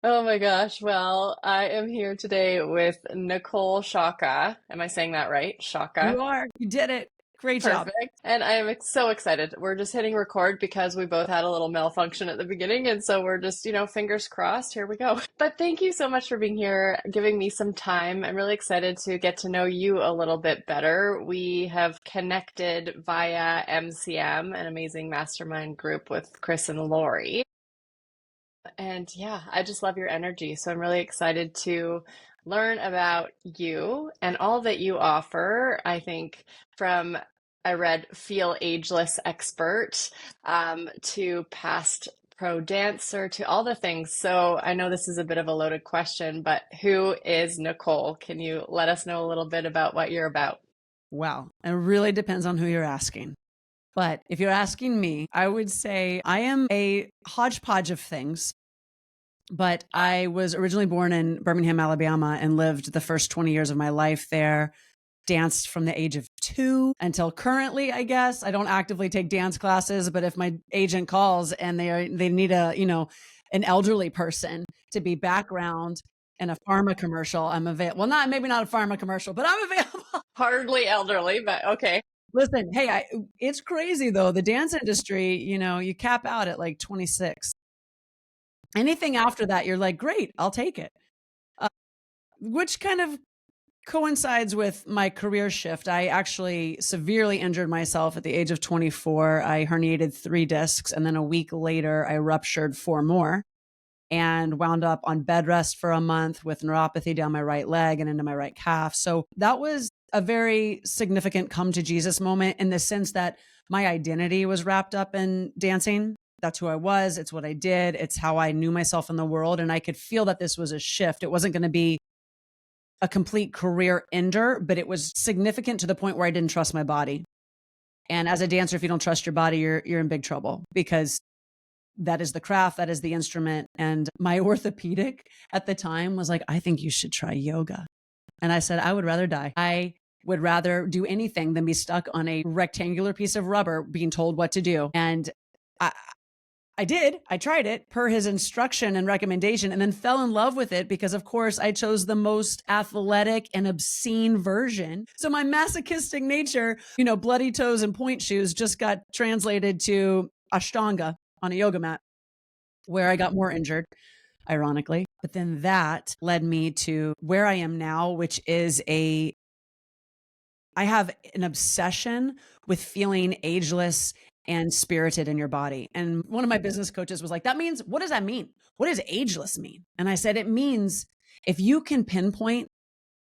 Oh my gosh. Well, I am here today with Nicole Sciacca. Am I saying that right? You Sciacca. are. You did it. Great job. Perfect. And I am so excited. We're just hitting record because we both had a little malfunction at the beginning. And so we're just, fingers crossed. Here we go. But thank you so much for being here, giving me some time. I'm really excited to get to know you a little bit better. We have connected via MCM, an amazing mastermind group with Chris and Lori. And yeah, I just love your energy. So I'm really excited to learn about you and all that you offer. I think from I read Feel Ageless Expert to past pro dancer to all the things. So I know this is a bit of a loaded question, but who is Nicole? Can you let us know a little bit about what you're about? Wow. It really depends on who you're asking. But if you're asking me, I would say I am a hodgepodge of things. But I was originally born in Birmingham, Alabama, and lived the first 20 years of my life there. Danced from the age of 2 until currently, I guess. I don't actively take dance classes, but if my agent calls and they need an elderly person to be background in a pharma commercial, I'm available. Well, not maybe not a pharma commercial, but I'm available. Hardly elderly, but okay. Listen, hey, it's crazy though. The dance industry, you cap out at like 26. Anything after that, you're like, great, I'll take it. Uh, which kind of coincides with my career shift. I actually severely injured myself at the age of 24. I herniated 3 discs, and then a week later, I ruptured 4 more and wound up on bed rest for a month with neuropathy down my right leg and into my right calf. So that was a very significant come to Jesus moment in the sense that my identity was wrapped up in dancing. That's who I was. It's what I did. It's how I knew myself in the world. And I could feel that this was a shift. It wasn't going to be a complete career ender, but it was significant to the point where I didn't trust my body. And as a dancer, if you don't trust your body, you're in big trouble because that is the craft, that is the instrument. And my orthopedic at the time was like, I think you should try yoga. And I said, I would rather die. I would rather do anything than be stuck on a rectangular piece of rubber being told what to do. And I, I did. I tried it per his instruction and recommendation and then fell in love with it because, of course, I chose the most athletic and obscene version. So my masochistic nature, bloody toes and point shoes just got translated to Ashtanga on a yoga mat where I got more injured, ironically. But then that led me to where I am now, which is I have an obsession with feeling ageless and spirited in your body. And one of my business coaches was like, what does that mean? What does ageless mean? And I said, it means if you can pinpoint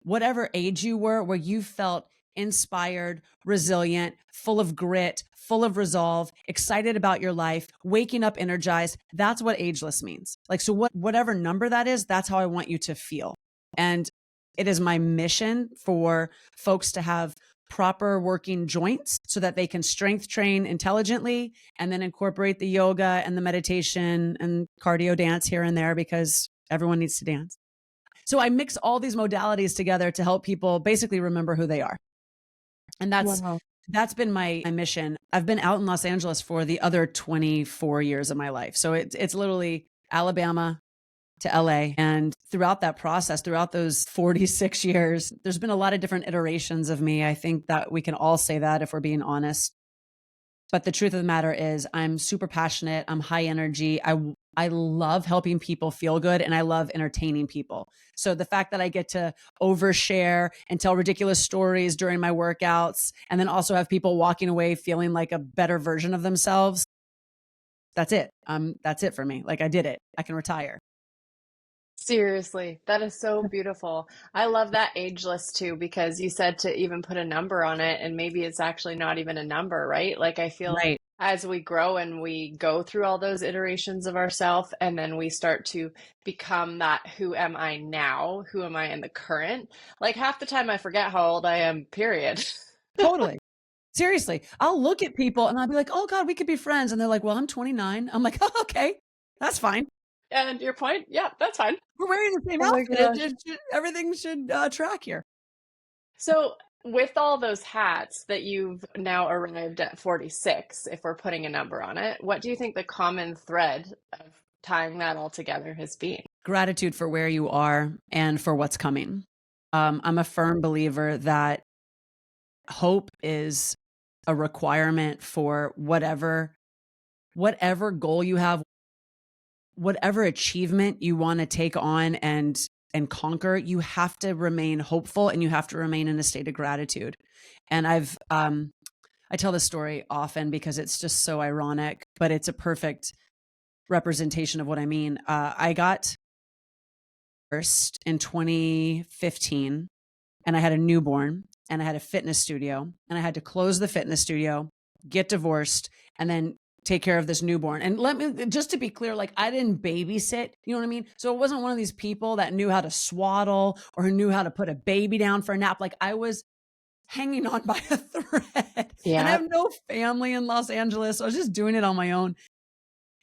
whatever age you were, where you felt inspired, resilient, full of grit, full of resolve, excited about your life, waking up energized, that's what ageless means. Like, so whatever number that is, that's how I want you to feel. And it is my mission for folks to have proper working joints so that they can strength train intelligently and then incorporate the yoga and the meditation and cardio dance here and there because everyone needs to dance. So I mix all these modalities together to help people basically remember who they are. And Wow. that's been my mission. I've been out in Los Angeles for the other 24 years of my life. So it's literally Alabama to LA. And throughout that process, throughout those 46 years, there's been a lot of different iterations of me. I think that we can all say that if we're being honest. But the truth of the matter is I'm super passionate. I'm high energy. I love helping people feel good and I love entertaining people. So the fact that I get to overshare and tell ridiculous stories during my workouts and then also have people walking away feeling like a better version of themselves, that's it. That's it for me. Like I did it. I can retire. Seriously, that is so beautiful. I love that ageless too, because you said to even put a number on it, and maybe it's actually not even a number, right? Like, I feel Right. as we grow and we go through all those iterations of ourselves, and then we start to become that who am I now? Who am I in the current? Like, half the time I forget how old I am, period. Totally. Seriously. I'll look at people and I'll be like, oh God, we could be friends. And they're like, well, I'm 29. I'm like, oh, okay, that's fine. And your point, yeah, that's fine. We're wearing the same Oh my outfit. gosh. Everything should track here. So, with all those hats that you've now arrived at 46, if we're putting a number on it, what do you think the common thread of tying that all together has been. Gratitude for where you are and for what's coming. I'm a firm believer that hope is a requirement for whatever goal you have, whatever achievement you want to take on and conquer. You have to remain hopeful and you have to remain in a state of gratitude. And I tell this story often because it's just so ironic, but it's a perfect representation of what I mean. I got first in 2015 and I had a newborn and I had a fitness studio and I had to close the fitness studio, get divorced, and then take care of this newborn. And let me just to be clear, like I didn't babysit, you know what I mean? So it wasn't one of these people that knew how to swaddle or knew how to put a baby down for a nap. Like I was hanging on by a thread and I Yeah. have no family in Los Angeles. So I was just doing it on my own.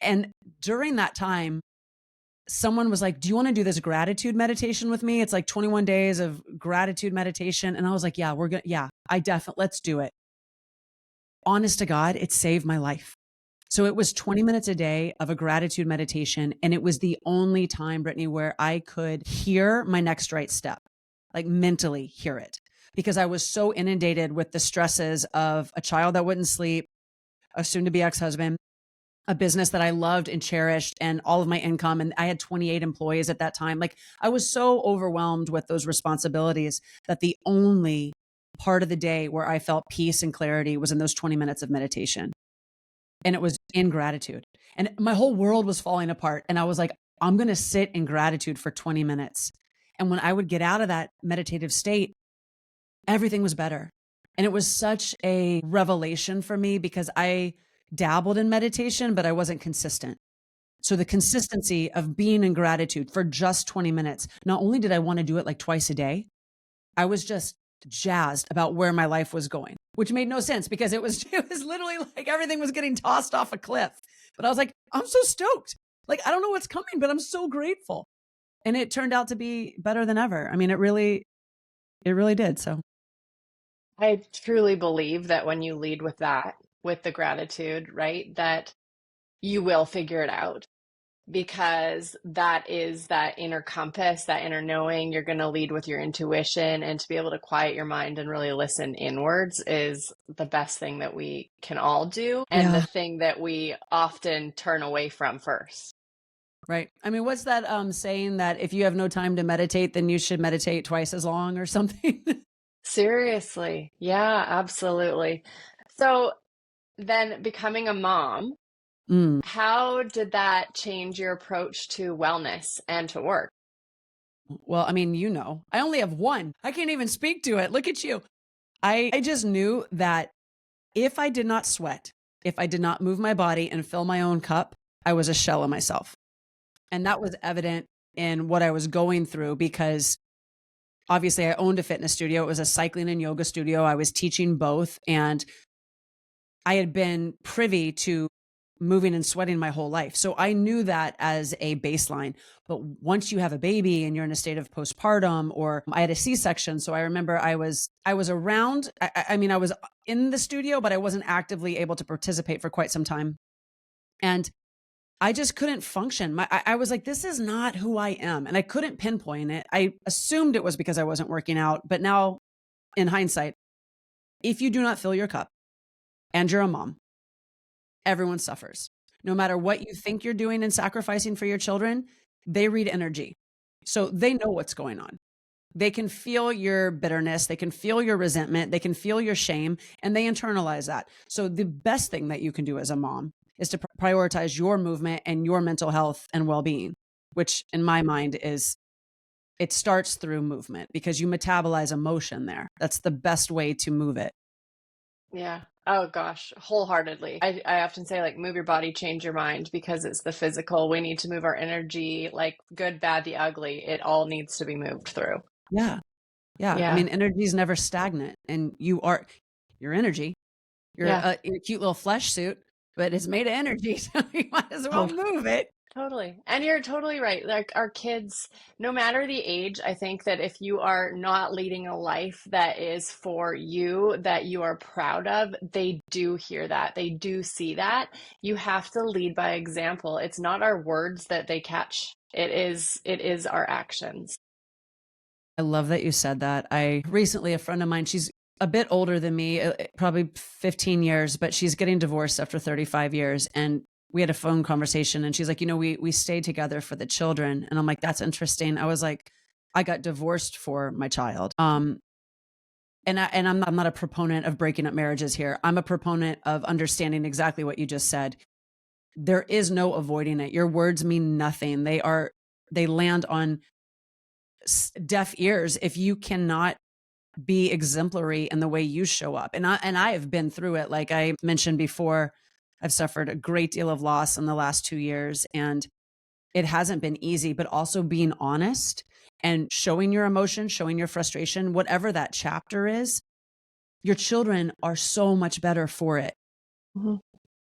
And during that time, someone was like, do you want to do this gratitude meditation with me? It's like 21 days of gratitude meditation. And I was like, yeah, I definitely, let's do it. Honest to God, it saved my life. So it was 20 minutes a day of a gratitude meditation. And it was the only time, Brittany, where I could hear my next right step, like mentally hear it, because I was so inundated with the stresses of a child that wouldn't sleep, a soon to be ex-husband, a business that I loved and cherished, and all of my income. And I had 28 employees at that time. Like I was so overwhelmed with those responsibilities that the only part of the day where I felt peace and clarity was in those 20 minutes of meditation. And it was in gratitude. And my whole world was falling apart. And I was like, I'm going to sit in gratitude for 20 minutes. And when I would get out of that meditative state, everything was better. And it was such a revelation for me because I dabbled in meditation, but I wasn't consistent. So the consistency of being in gratitude for just 20 minutes, not only did I want to do it like twice a day, I was just jazzed about where my life was going, which made no sense because it was literally like everything was getting tossed off a cliff. But I was like, I'm so stoked. Like, I don't know what's coming, but I'm so grateful. And it turned out to be better than ever. I mean, it really did. So I truly believe that when you lead with that, with the gratitude, right, that you will figure it out because that is that inner compass, that inner knowing. You're going to lead with your intuition, and to be able to quiet your mind and really listen inwards is the best thing that we can all do, and the yeah, thing that we often turn away from first. right. I mean, what's that saying that if you have no time to meditate, then you should meditate twice as long or something? Seriously. Yeah, absolutely. So then becoming a mom, Mm. how did that change your approach to wellness and to work? Well, I mean, I only have one. I can't even speak to it. Look at you. I just knew that if I did not sweat, if I did not move my body and fill my own cup, I was a shell of myself. And that was evident in what I was going through because obviously I owned a fitness studio. It was a cycling and yoga studio. I was teaching both. And I had been privy to moving and sweating my whole life. So I knew that as a baseline. But once you have a baby and you're in a state of postpartum, or I had a C-section. So I remember I was around, I mean, I was in the studio, but I wasn't actively able to participate for quite some time. And I just couldn't function. I was like, this is not who I am. And I couldn't pinpoint it. I assumed it was because I wasn't working out. But now in hindsight, if you do not fill your cup and you're a mom, everyone suffers. No matter what you think you're doing and sacrificing for your children, they read energy. So they know what's going on. They can feel your bitterness. They can feel your resentment. They can feel your shame, and they internalize that. So the best thing that you can do as a mom is to prioritize your movement and your mental health and well-being, which in my mind it starts through movement because you metabolize emotion there. That's the best way to move it. Yeah. Oh gosh, wholeheartedly. I often say like move your body, change your mind because it's the physical. We need to move our energy, like good, bad, the ugly. It all needs to be moved through. Yeah. Yeah. I Yeah. mean, energy is never stagnant, and your energy. You're Yeah. in a cute little flesh suit, but it's made of energy. So you might as well Oh, move it. Totally. And you're totally right. Like our kids, no matter the age, I think that if you are not leading a life that is for you, that you are proud of, they do hear that. They do see that. You have to lead by example. It's not our words that they catch. It is our actions. I love that you said that. I recently, a friend of mine, she's a bit older than me, probably 15 years, but she's getting divorced after 35 years. And we had a phone conversation and she's like, we stayed together for the children. And I'm like, that's interesting. I was like, I got divorced for my child. I'm not a proponent of breaking up marriages here. I'm a proponent of understanding exactly what you just said. There is no avoiding it. Your words mean nothing. They land on deaf ears if you cannot be exemplary in the way you show up. And I have been through it. Like I mentioned before, I've suffered a great deal of loss in the last 2 years, and it hasn't been easy, but also being honest and showing your emotion, showing your frustration, whatever that chapter is, your children are so much better for it. Hmm.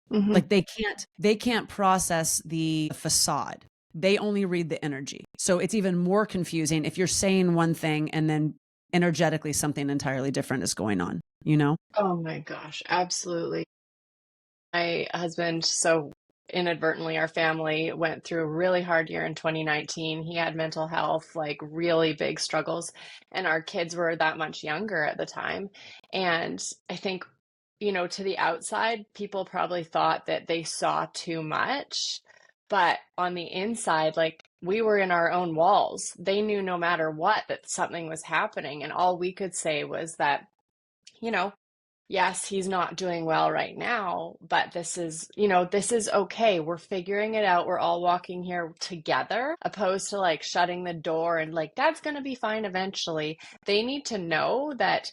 Hmm. Like they can't process the facade. They only read the energy. So it's even more confusing if you're saying one thing and then energetically something entirely different is going on, you know? Oh my gosh, absolutely. My husband, so inadvertently, our family went through a really hard year in 2019. He had mental health, like really big struggles, and our kids were that much younger at the time. And I think, to the outside, people probably thought that they saw too much. But on the inside, like we were in our own walls. They knew no matter what that something was happening. And all we could say was that, you know, yes, he's not doing well right now, but this is okay. We're figuring it out. We're all walking here together, opposed to like shutting the door and like, that's going to be fine eventually. They need to know that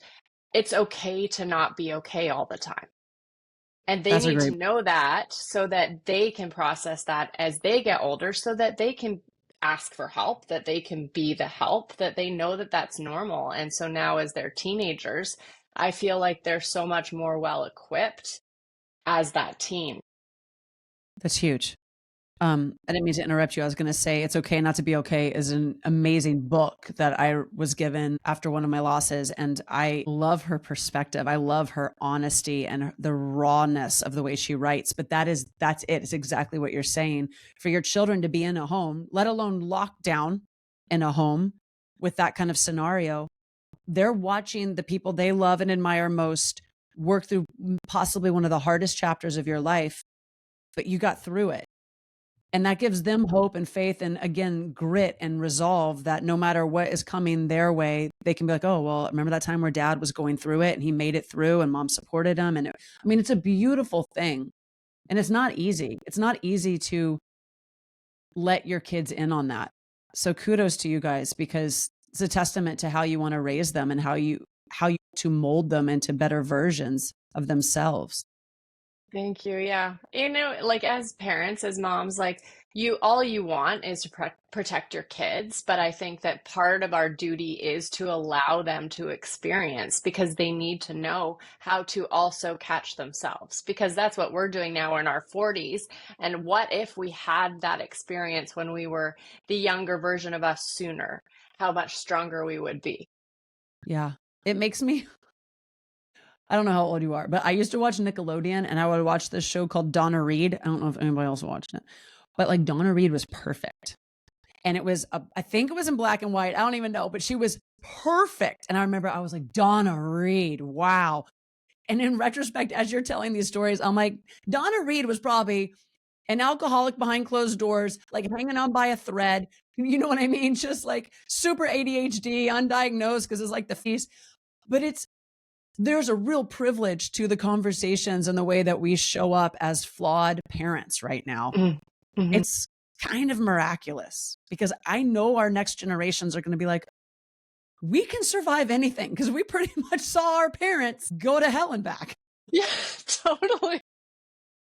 it's okay to not be okay all the time. And they That's a need to great know that so that they can process that as they get older, so that they can ask for help, that they can be the help, that they know that that's normal. And so now, as they're teenagers, I feel like they're so much more well equipped as that teen. That's huge. I didn't mean to interrupt you. I was going to say It's Okay Not to Be Okay is an amazing book that I was given after one of my losses. And I love her perspective. I love her honesty and the rawness of the way she writes. But that's it. It's exactly what you're saying. For your children to be in a home, let alone locked down in a home with that kind of scenario, they're watching the people they love and admire most work through possibly one of the hardest chapters of your life, but you got through it. And that gives them hope and faith and, again, grit and resolve that no matter what is coming their way, they can be like, oh, well, remember that time where dad was going through it and he made it through and mom supported him. It's a beautiful thing. And it's not easy. It's not easy to let your kids in on that. So kudos to you guys, because it's a testament to how you want to raise them and how you to mold them into better versions of themselves. Thank you. Yeah. Like as parents, as moms, like all you want is to protect your kids. But I think that part of our duty is to allow them to experience, because they need to know how to also catch themselves, because that's what we're doing now in our 40s. And what if we had that experience when we were the younger version of us sooner? How much stronger we would be. Yeah. It makes me I don't know how old you are, but I used to watch Nickelodeon and I would watch this show called Donna Reed. I don't know if anybody else watched it, but like Donna Reed was perfect. And I think it was in black and white. I don't even know, but she was perfect. And I remember I was like, Donna Reed, wow. And in retrospect, as you're telling these stories, I'm like, Donna Reed was probably an alcoholic behind closed doors, like hanging on by a thread. You know what I mean? Just like super ADHD, undiagnosed, because it's like the feast. But there's a real privilege to the conversations and the way that we show up as flawed parents right now. Mm-hmm. It's kind of miraculous, because I know our next generations are going to be like, we can survive anything because we pretty much saw our parents go to hell and back. Yeah, totally.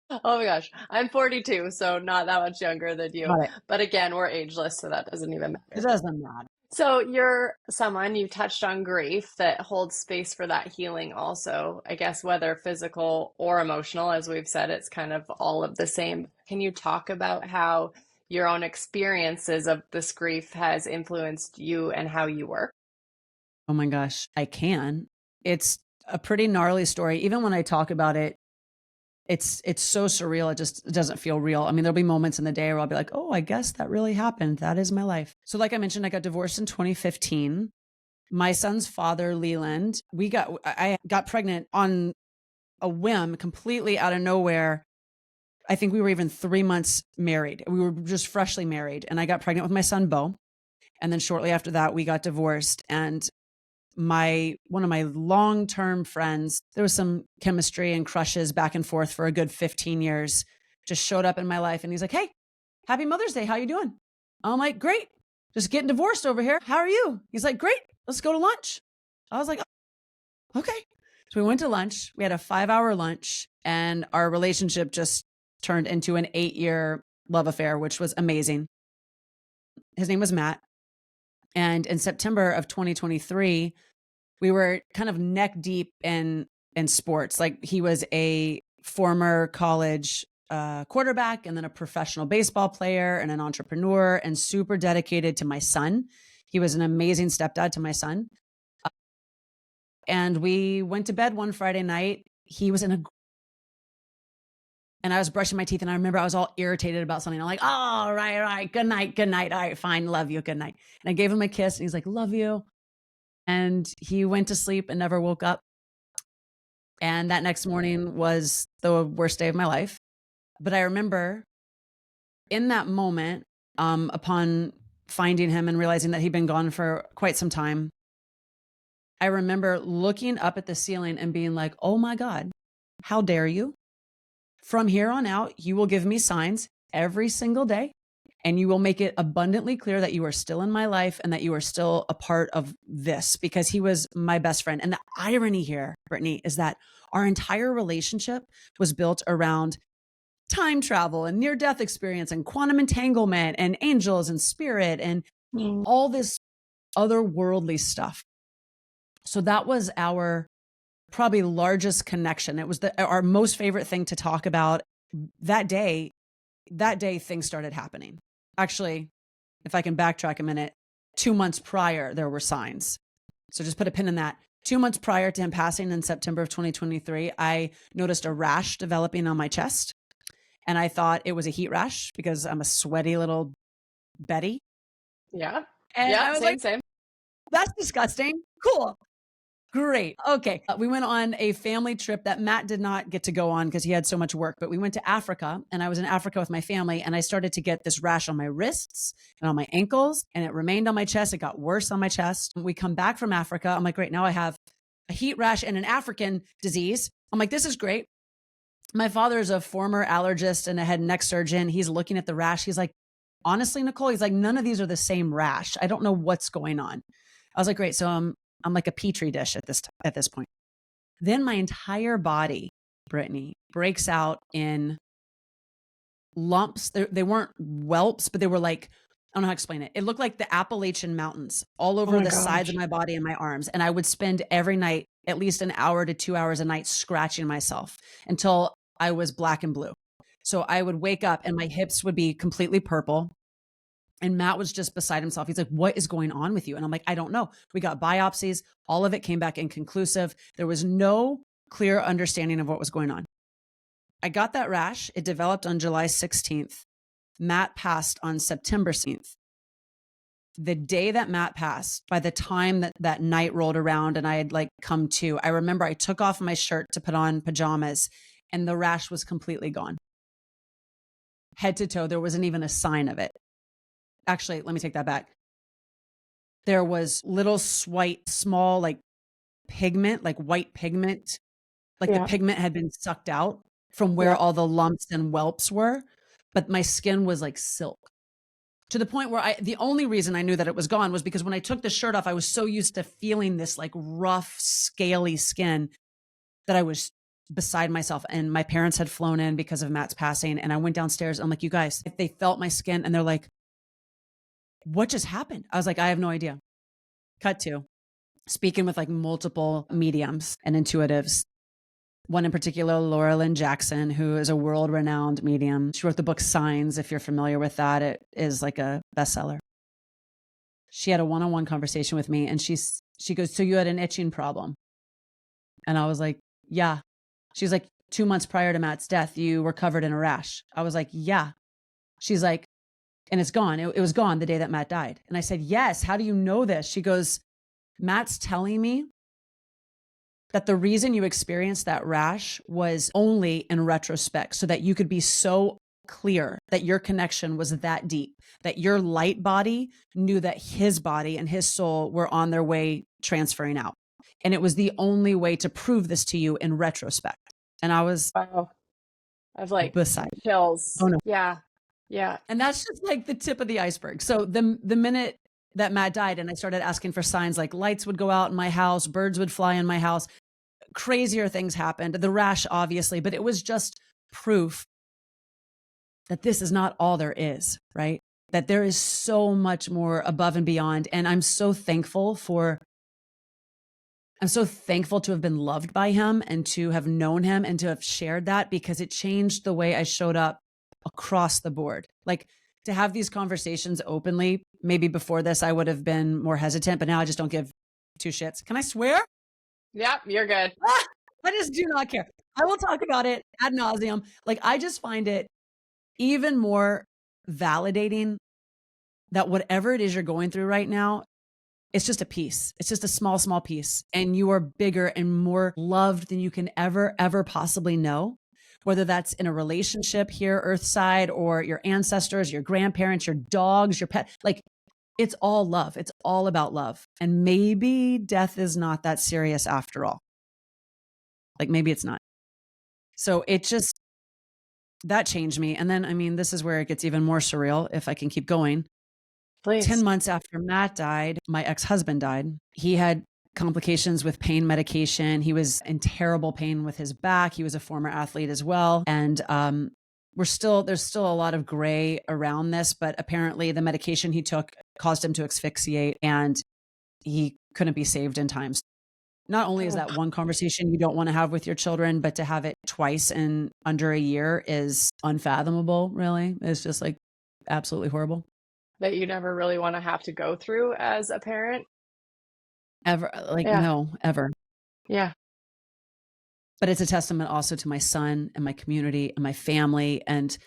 Oh my gosh. I'm 42, so not that much younger than you. Got it. But again, we're ageless, so that doesn't even It matter. doesn't matter. So you're someone, you touched on grief, that holds space for that healing also, I guess, whether physical or emotional. As we've said, it's kind of all of the same. Can you talk about how your own experiences of this grief has influenced you and how you work? Oh my gosh, I can. It's a pretty gnarly story. Even when I talk about it, it's so surreal. It doesn't feel real. I mean, there'll be moments in the day where I'll be like, "Oh, I guess that really happened. That is my life." So like I mentioned, I got divorced in 2015. My son's father, Leland, I got pregnant on a whim, completely out of nowhere. I think we were even 3 months married. We were just freshly married, and I got pregnant with my son, Bo. And then shortly after that, we got divorced. And one of my long-term friends, there was some chemistry and crushes back and forth for a good 15 years, just showed up in my life. And he's like, "Hey, happy Mother's Day. How you doing?" I'm like, "Great. Just getting divorced over here. How are you?" He's like, "Great. Let's go to lunch." I was like, "Oh, okay." So we went to lunch. We had a 5-hour lunch, and our relationship just turned into an 8-year love affair, which was amazing. His name was Matt. And in September of 2023, we were kind of neck deep in sports. Like, he was a former college quarterback, and then a professional baseball player and an entrepreneur, and super dedicated to my son. He was an amazing stepdad to my son. And we went to bed one Friday night. He was in a And I was brushing my teeth, and I remember I was all irritated about something. I'm like, "Oh, all right. Good night. Good night. All right, fine. Love you. Good night." And I gave him a kiss, and he's like, "Love you." And he went to sleep and never woke up. And that next morning was the worst day of my life. But I remember in that moment, upon finding him and realizing that he'd been gone for quite some time, I remember looking up at the ceiling and being like, "Oh my God, how dare you? From here on out, you will give me signs every single day, and you will make it abundantly clear that you are still in my life and that you are still a part of this," because he was my best friend. And the irony here, Brittany, is that our entire relationship was built around time travel and near death experience and quantum entanglement and angels and spirit and Mm. all this otherworldly stuff. So that was our probably largest connection. It was our most favorite thing to talk about. That day, things started happening. Actually, if I can backtrack a minute, 2 months prior, there were signs. So just put a pin in that. 2 months prior to him passing in September of 2023, I noticed a rash developing on my chest. And I thought it was a heat rash because I'm a sweaty little Betty. Yeah. And Yeah, I was like, same, same. "That's disgusting. Cool. Great. Okay." We went on a family trip that Matt did not get to go on because he had so much work, but we went to Africa, and I was in Africa with my family, and I started to get this rash on my wrists and on my ankles, and it remained on my chest. It got worse on my chest. We come back from Africa. I'm like, "Great. Now I have a heat rash and an African disease." I'm like, "This is great." My father is a former allergist and a head and neck surgeon. He's looking at the rash. He's like, "Honestly, Nicole," he's like, "none of these are the same rash. I don't know what's going on." I was like, "Great." So I'm like a petri dish at this point. Then my entire body, Brittany, breaks out in lumps. They weren't whelps, but they were like, I don't know how to explain it. It looked like the Appalachian Mountains all Oh over my the sides of gosh. my body and my arms. And I would spend every night at least an hour to 2 hours a night scratching myself until I was black and blue. So I would wake up and my hips would be completely purple. And Matt was just beside himself. He's like, "What is going on with you?" And I'm like, "I don't know." We got biopsies. All of it came back inconclusive. There was no clear understanding of what was going on. I got that rash. It developed on July 16th. Matt passed on September 16th. The day that Matt passed, by the time that that night rolled around and I had like come to, I remember I took off my shirt to put on pajamas, and the rash was completely gone. Head to toe, there wasn't even a sign of it. Actually, let me take that back. There was little small, like pigment, like white pigment, like the Yeah. pigment had been sucked out from where Yeah. all the lumps and whelps were, but my skin was like silk, to the point where the only reason I knew that it was gone was because when I took the shirt off, I was so used to feeling this like rough, scaly skin that I was beside myself. And my parents had flown in because of Matt's passing. And I went downstairs. I'm like, "You guys," they felt my skin and they're like, "What just happened?" I was like, "I have no idea." Cut to speaking with like multiple mediums and intuitives. one in particular, Laura Lynn Jackson, who is a world-renowned medium. She wrote the book Signs, if you're familiar with that. It is like a bestseller. She had a one-on-one conversation with me, and she goes, "So you had an itching problem?" And I was like, "Yeah." She's like, "2 months prior to Matt's death, you were covered in a rash." I was like, "Yeah." She's like, "And it's gone. It was gone the day that Matt died." And I said, "Yes. How do you know this?" She goes, "Matt's telling me that the reason you experienced that rash was only in retrospect, so that you could be so clear that your connection was that deep, that your light body knew that his body and his soul were on their way transferring out. And it was the only way to prove this to you in retrospect." And I was Wow. I've like beside, chills. oh no. Yeah. Yeah. And that's just like the tip of the iceberg. So the minute that Matt died and I started asking for signs, like lights would go out in my house, birds would fly in my house, crazier things happened. The rash, obviously, but it was just proof that this is not all there is, right? That there is so much more above and beyond. And I'm so thankful to have been loved by him and to have known him and to have shared that, because it changed the way I showed up across the board. Like, to have these conversations openly, maybe before this, I would have been more hesitant, but now I just don't give two shits. Can I swear? Yep, you're good. I just do not care. I will talk about it ad nauseum. Like, I just find it even more validating that whatever it is you're going through right now, it's just a piece. It's just a small, small piece. And you are bigger and more loved than you can ever, ever possibly know. Whether that's in a relationship here, Earthside, or your ancestors, your grandparents, your dogs, your pet, like, it's all love. It's all about love. And maybe death is not that serious after all. Like, maybe it's not. So it just, that changed me. And then, I mean, this is where it gets even more surreal, if I can keep going. Please. 10 months after Matt died, my ex-husband died. He had complications with pain medication. He was in terrible pain with his back. He was a former athlete as well. And there's still a lot of gray around this, but apparently the medication he took caused him to asphyxiate and he couldn't be saved in time. Not only is that one conversation you don't want to have with your children, but to have it twice in under a year is unfathomable, really. It's just like absolutely horrible. That you never really want to have to go through as a parent. Ever. Like, Yeah. no, ever. Yeah. But it's a testament also to my son and my community and my family and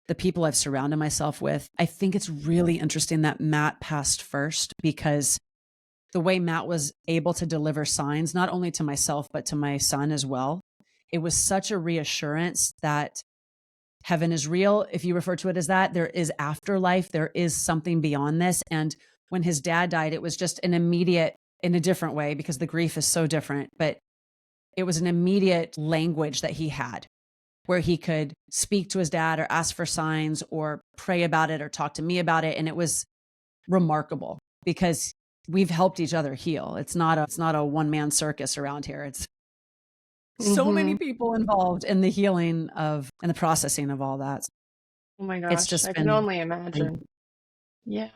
the people I've surrounded myself with. I think it's really interesting that Matt passed first, because the way Matt was able to deliver signs, not only to myself, but to my son as well, it was such a reassurance that heaven is real. If you refer to it as that, there is afterlife. There is something beyond this. And when his dad died, it was just an immediate, in a different way, because the grief is so different, but it was an immediate language that he had where he could speak to his dad or ask for signs or pray about it or talk to me about it. And it was remarkable because we've helped each other heal. It's not a one-man circus around here. It's so many people involved in the healing of and the processing of all that. Oh my It's gosh, just I been can only imagine. Yeah.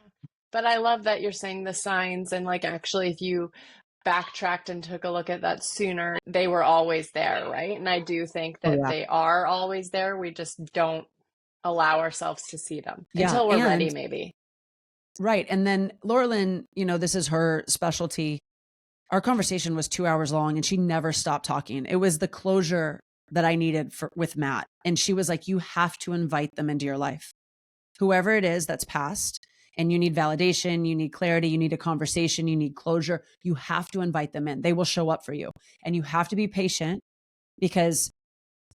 But I love that you're saying the signs, and like actually if you backtracked and took a look at that sooner, they were always there, right? And I do think oh that yeah. they are always there. We just don't allow ourselves to see them Yeah. until we're And ready, maybe. right. And then Laura Lynn, this is her specialty. Our conversation was 2 hours long and she never stopped talking. It was the closure that I needed with Matt. And she was like, you have to invite them into your life. Whoever it is that's passed, and you need validation, you need clarity, you need a conversation, you need closure, you have to invite them in. They will show up for you. And you have to be patient because,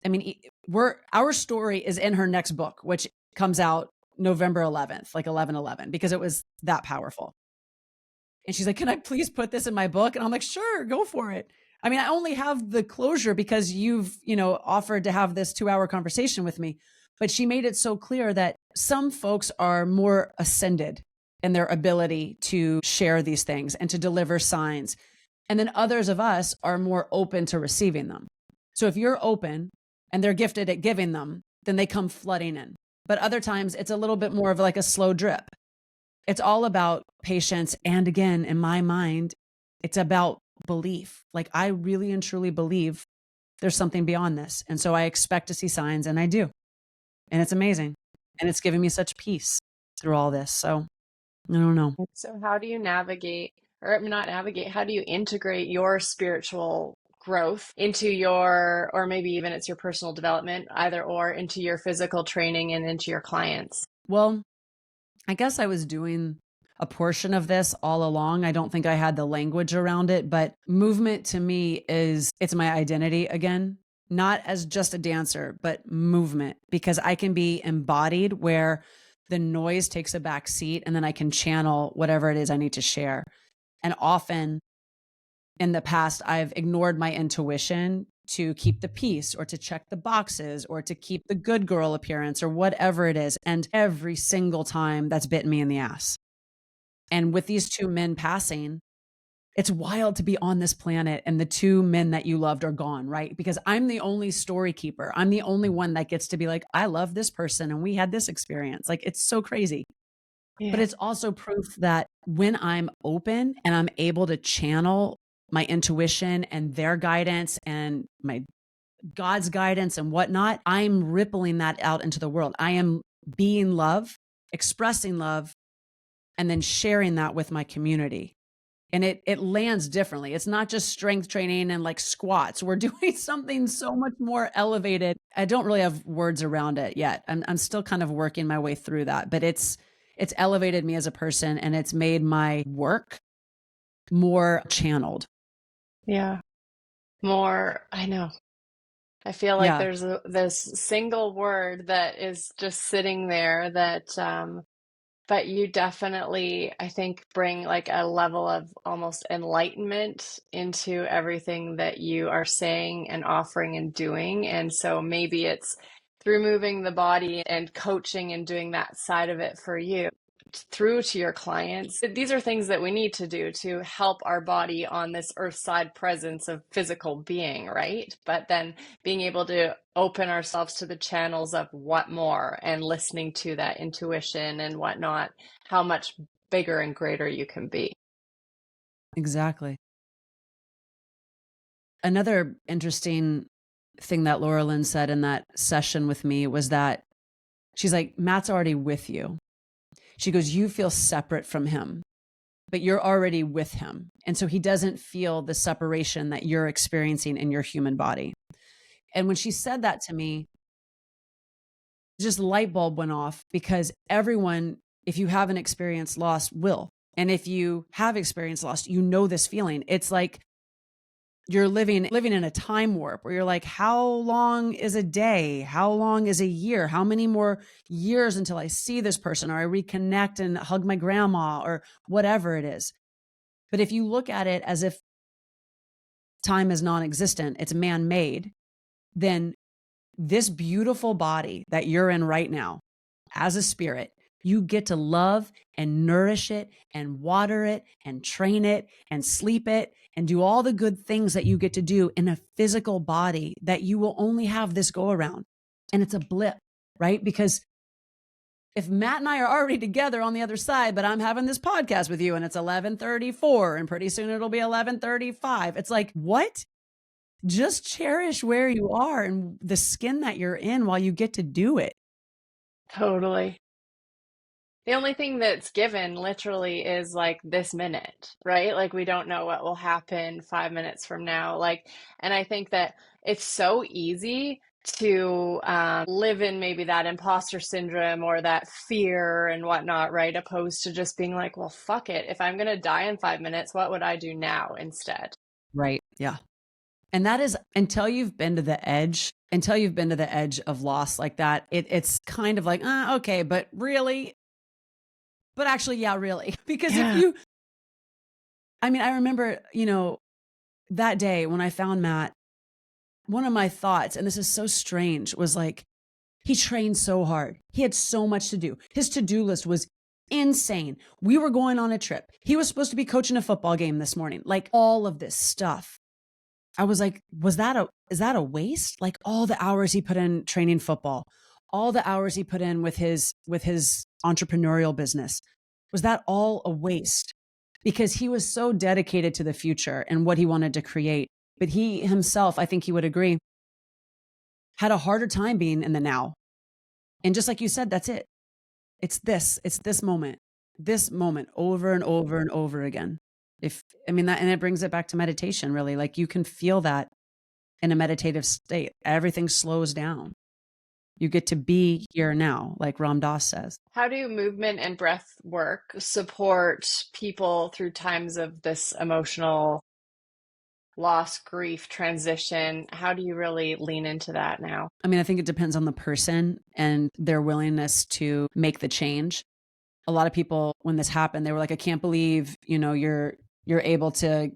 I mean, our story is in her next book, which comes out November 11th, like 11/11, because it was that powerful. And she's like, can I please put this in my book? And I'm like, sure, go for it. I mean, I only have the closure because you've, offered to have this 2-hour conversation with me. But she made it so clear that some folks are more ascended in their ability to share these things and to deliver signs. And then others of us are more open to receiving them. So if you're open and they're gifted at giving them, then they come flooding in. But other times it's a little bit more of like a slow drip. It's all about patience. And again, in my mind, it's about belief. Like, I really and truly believe there's something beyond this. And so I expect to see signs, and I do. And it's amazing. And it's giving me such peace through all this. So I don't know. So how do you navigate, or not navigate, how do you integrate your spiritual growth into your, or maybe even it's your personal development, either or, into your physical training and into your clients? Well, I guess I was doing a portion of this all along. I don't think I had the language around it, but movement to me it's my identity again, not as just a dancer, but movement, because I can be embodied where the noise takes a back seat and then I can channel whatever it is I need to share. And often in the past, I've ignored my intuition to keep the peace or to check the boxes or to keep the good girl appearance or whatever it is. And every single time that's bitten me in the ass. And with these two men passing, it's wild to be on this planet and the two men that you loved are gone, right? Because I'm the only story keeper. I'm the only one that gets to be like, I love this person and we had this experience. Like, it's so crazy. But Yeah. it's also proof that when I'm open and I'm able to channel my intuition and their guidance and my God's guidance and whatnot, I'm rippling that out into the world. I am being love, expressing love, and then sharing that with my community. And it lands differently. It's not just strength training and like squats. We're doing something so much more elevated. I don't really have words around it yet. I'm still kind of working my way through that, but it's elevated me as a person and it's made my work more channeled. Yeah. More, I know. I feel like Yeah, there's this single word that is just sitting there that, but you definitely, I think, bring like a level of almost enlightenment into everything that you are saying and offering and doing. And so maybe it's through moving the body and coaching and doing that side of it for you through to your clients. These are things that we need to do to help our body on this earth side presence of physical being, right? But then being able to open ourselves to the channels of what more and listening to that intuition and whatnot, how much bigger and greater you can be. exactly. Another interesting thing that Laura Lynn said in that session with me was that she's like, Matt's already with you. She goes, you feel separate from him, but you're already with him. And so he doesn't feel the separation that you're experiencing in your human body. And when she said that to me, just light bulb went off because everyone, if you haven't experienced loss, will. And if you have experienced loss, you know this feeling. It's like you're living in a time warp where you're like, how long is a day? How long is a year? How many more years until I see this person or I reconnect and hug my grandma or whatever it is? But if you look at it as if time is non-existent, it's man-made, then this beautiful body that you're in right now as a spirit, you get to love and nourish it and water it and train it and sleep it and do all the good things that you get to do in a physical body that you will only have this go around. And it's a blip, right? Because if Matt and I are already together on the other side, but I'm having this podcast with you and it's 11:34 and pretty soon it'll be 11:35. It's like, what? Just cherish where you are and the skin that you're in while you get to do it. Totally. The only thing that's given literally is like this minute, right? Like we don't know what will happen 5 minutes from now. Like, and I think that it's so easy to live in maybe that imposter syndrome or that fear and whatnot, right? Opposed to just being like, well, fuck it. If I'm going to die in 5 minutes, what would I do now instead? Right. Yeah. And that is until you've been to the edge, of loss like that, it's kind of like, okay, but really, but actually, yeah, really. Because Yeah. I remember, that day when I found Matt, one of my thoughts, and this is so strange, was like, he trained so hard. He had so much to do. His to-do list was insane. We were going on a trip. He was supposed to be coaching a football game this morning, like all of this stuff. I was like, is that a waste? Like all the hours he put in training football, all the hours he put in with his entrepreneurial business, was that all a waste? Because he was so dedicated to the future and what he wanted to create. But he himself, I think he would agree, had a harder time being in the now. And just like you said, that's it. It's this moment over and over and over again. And it brings it back to meditation, really. Like you can feel that in a meditative state. Everything slows down. You get to be here now, like Ram Dass says. How do movement and breath work support people through times of this emotional loss, grief, transition? How do you really lean into that now? I mean, I think it depends on the person and their willingness to make the change. A lot of people, when this happened, they were like, I can't believe, you're able to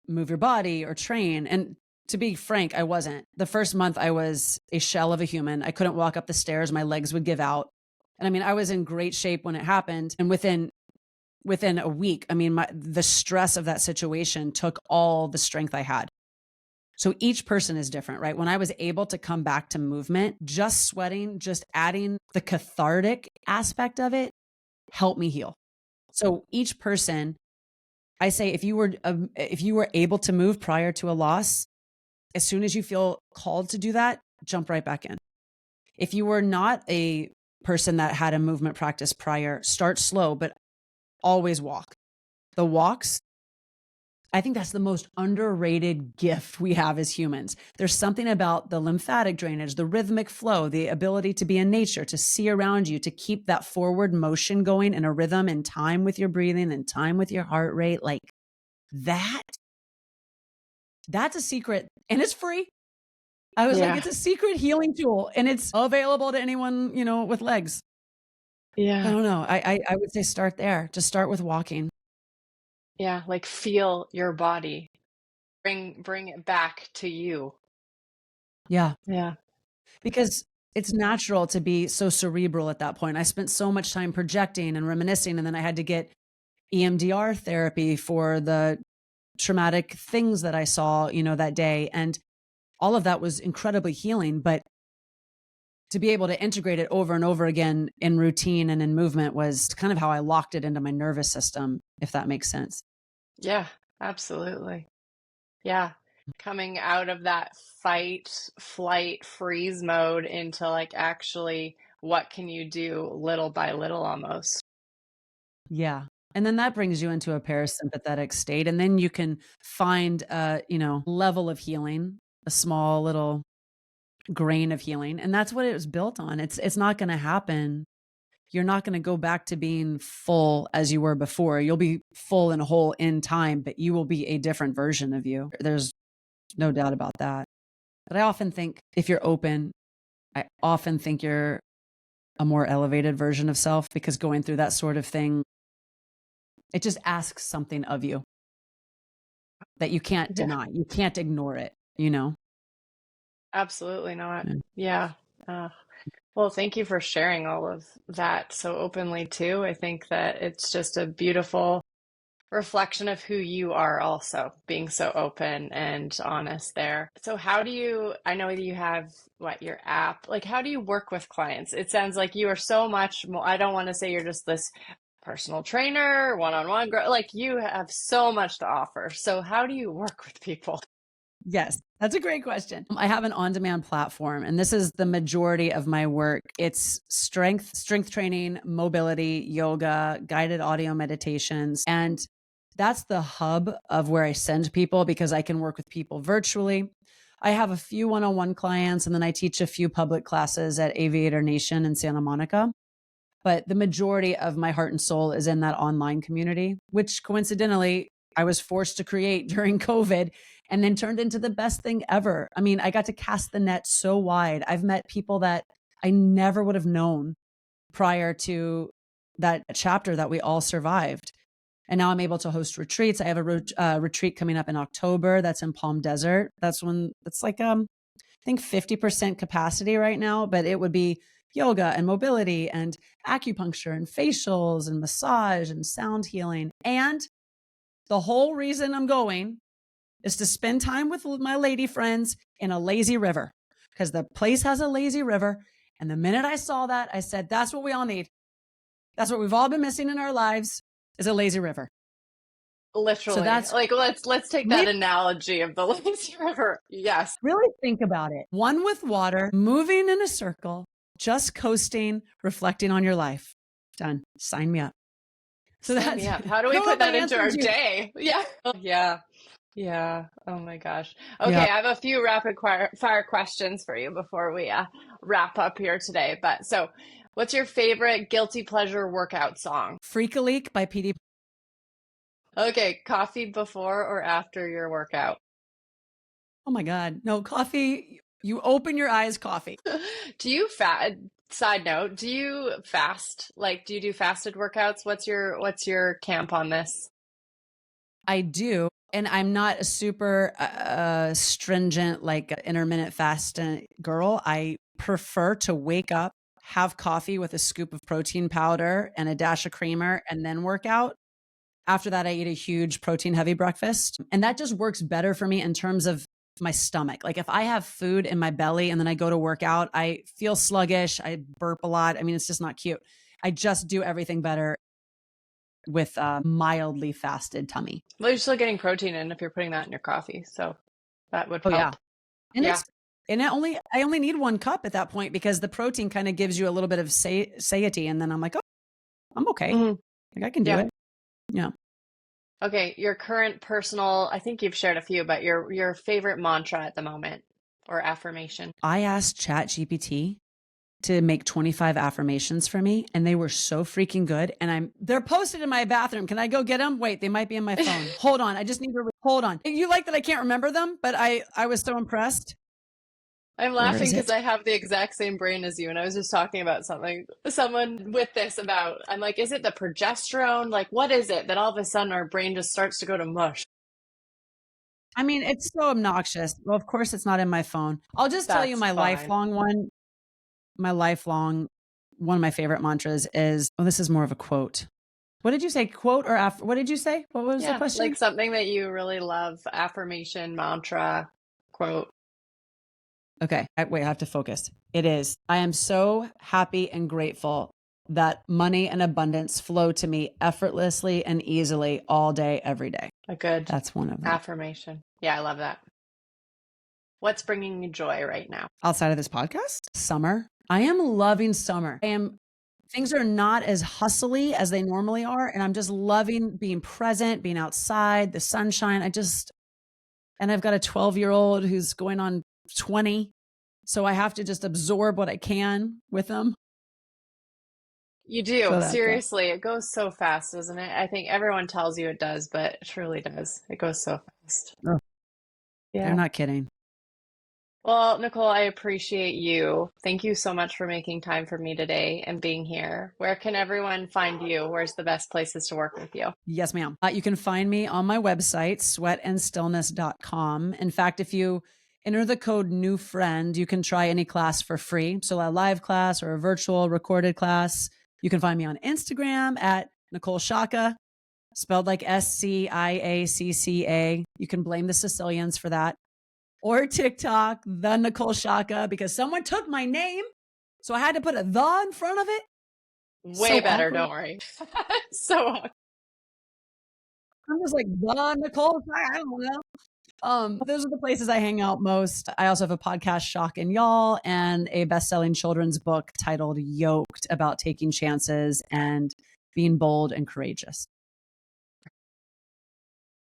move your body or train. And to be frank, I wasn't. The first month I was a shell of a human. I couldn't walk up the stairs. My legs would give out. And I mean, I was in great shape when it happened. And within a week, I mean, the stress of that situation took all the strength I had. So each person is different, right? When I was able to come back to movement, just sweating, just adding the cathartic aspect of it helped me heal. So each person, I say, if you were able to move prior to a loss, as soon as you feel called to do that, jump right back in. If you were not a person that had a movement practice prior, start slow, but always walk. The walks, I think that's the most underrated gift we have as humans. There's something about the lymphatic drainage, the rhythmic flow, the ability to be in nature, to see around you, to keep that forward motion going in a rhythm and time with your breathing and time with your heart rate. Like that's a secret, and it's free. I was like, it's a secret healing tool, and it's available to anyone, with legs. Yeah. I don't know. I would say start there. Just start with walking. Yeah, like feel your body. Bring it back to you. Yeah. Yeah. Because it's natural to be so cerebral at that point. I spent so much time projecting and reminiscing, and then I had to get EMDR therapy for the traumatic things that I saw, that day. And all of that was incredibly healing. But to be able to integrate it over and over again in routine and in movement was kind of how I locked it into my nervous system, if that makes sense. Yeah, absolutely. Yeah. Coming out of that fight, flight, freeze mode into like actually what can you do little by little almost. Yeah. And then that brings you into a parasympathetic state. And then you can find a, level of healing, a small little grain of healing. And that's what it was built on. It's not going to happen. You're not going to go back to being full as you were before. You'll be full and whole in time, but you will be a different version of you. There's no doubt about that. But I often think if you're open, I often think you're a more elevated version of self, because going through that sort of thing, it just asks something of you that you can't deny. You can't ignore it, Absolutely not. Yeah. Well, thank you for sharing all of that so openly too. I think that it's just a beautiful reflection of who you are also, being so open and honest there. So I know that you have your app, like how do you work with clients? It sounds like you are so much more, I don't want to say you're just this personal trainer, one-on-one, like you have so much to offer. So how do you work with people? Yes, that's a great question. I have an on-demand platform, and this is the majority of my work. It's strength training, mobility, yoga, guided audio meditations. And that's the hub of where I send people, because I can work with people virtually. I have a few one-on-one clients, and then I teach a few public classes at Aviator Nation in Santa Monica. But the majority of my heart and soul is in that online community, which coincidentally, I was forced to create during COVID and then turned into the best thing ever. I mean, I got to cast the net so wide. I've met people that I never would have known prior to that chapter that we all survived. And now I'm able to host retreats. I have a retreat coming up in October. That's in Palm Desert. That's like, I think 50% capacity right now, but it would be yoga and mobility and acupuncture and facials and massage and sound healing. And the whole reason I'm going is to spend time with my lady friends in a lazy river, because the place has a lazy river. And the minute I saw that, I said, that's what we all need. That's what we've all been missing in our lives, is a lazy river. So Literally. that's Like let's take that really, analogy of the lazy river. Yes. really think about it. One with water, moving in a circle, just coasting, reflecting on your life. Done. Sign me up. So Sign that's, me I up. How do we don't know put if I that into our answered you. day? Yeah. Yeah. Yeah. Oh my gosh. Yeah. Okay, I have a few fire questions for you before we wrap up here today. But so, what's your favorite guilty pleasure workout song? Freak a Leak by PD. Okay, coffee before or after your workout? Oh my God. No, coffee. You open your eyes, coffee. Do you side note, do you fast? Like, do you do fasted workouts? What's your camp on this? I do. And I'm not a super stringent, like intermittent fasting girl. I prefer to wake up, have coffee with a scoop of protein powder and a dash of creamer, and then work out. After that, I eat a huge protein heavy breakfast. And that just works better for me in terms of my stomach. Like if I have food in my belly and then I go to work out, I feel sluggish. I burp a lot. I mean, it's just not cute. I just do everything better with a mildly fasted tummy. Well, you're still getting protein in if you're putting that in your coffee, so that would Oh yeah. help. And Yeah. it's, and I only need 1 cup at that point because the protein kind of gives you a little bit of satiety. And then I'm like, oh, I'm okay. Mhm. Like I can do Yeah. it. Yeah. Okay, your current personal, I think you've shared a few, but your favorite mantra at the moment or affirmation. I asked ChatGPT to make 25 affirmations for me and they were so freaking good and they're posted in my bathroom. Can I go get them? Wait, they might be in my phone. Hold on. I just need to hold on. You like that I can't remember them, but I was so impressed. I'm Where laughing is because it? I have the exact same brain as you, and I was just talking about someone with this about, I'm like, is it the progesterone? Like, what is it that all of a sudden our brain just starts to go to mush? I mean, it's so obnoxious. Well, of course it's not in my phone. I'll just tell you That's my fine. lifelong one. My lifelong one of my favorite mantras is, oh, this is more of a quote. What did you say? Quote or after? What did you say? What was the Yeah, like question? something that you really love, affirmation, mantra, quote. Okay. Wait, I have to focus. It is, I am so happy and grateful that money and abundance flow to me effortlessly and easily all day, every day. A good That's one of them. affirmation. Yeah, I love that. What's bringing you joy right now? Outside of this podcast, summer. I am loving summer. Things are not as hustly as they normally are. And I'm just loving being present, being outside, the sunshine. And I've got a 12-year-old who's going on 20. So I have to just absorb what I can with them. You do. So that's it. Seriously, it goes so fast, doesn't it? I think everyone tells you it does, but it truly does. It goes so fast. Oh, they're Yeah. not kidding. Well, Nicole, I appreciate you. Thank you so much for making time for me today and being here. Where can everyone find you? Where's the best places to work with you? Yes, ma'am. You can find me on my website, sweatandstillness.com. In fact, if you enter the code new friend, you can try any class for free. So a live class or a virtual recorded class. You can find me on Instagram at Nicole Sciacca, spelled like Sciacca. You can blame the Sicilians for that. Or TikTok, the Nicole Sciacca, because someone took my name. So I had to put a the in front of it. Way So better, awkward. don't worry. So I'm just like, the Nicole Sciacca. I don't know. Those are the places I hang out most. I also have a podcast, Shock and Y'all, and a best-selling children's book titled Yoked about taking chances and being bold and courageous.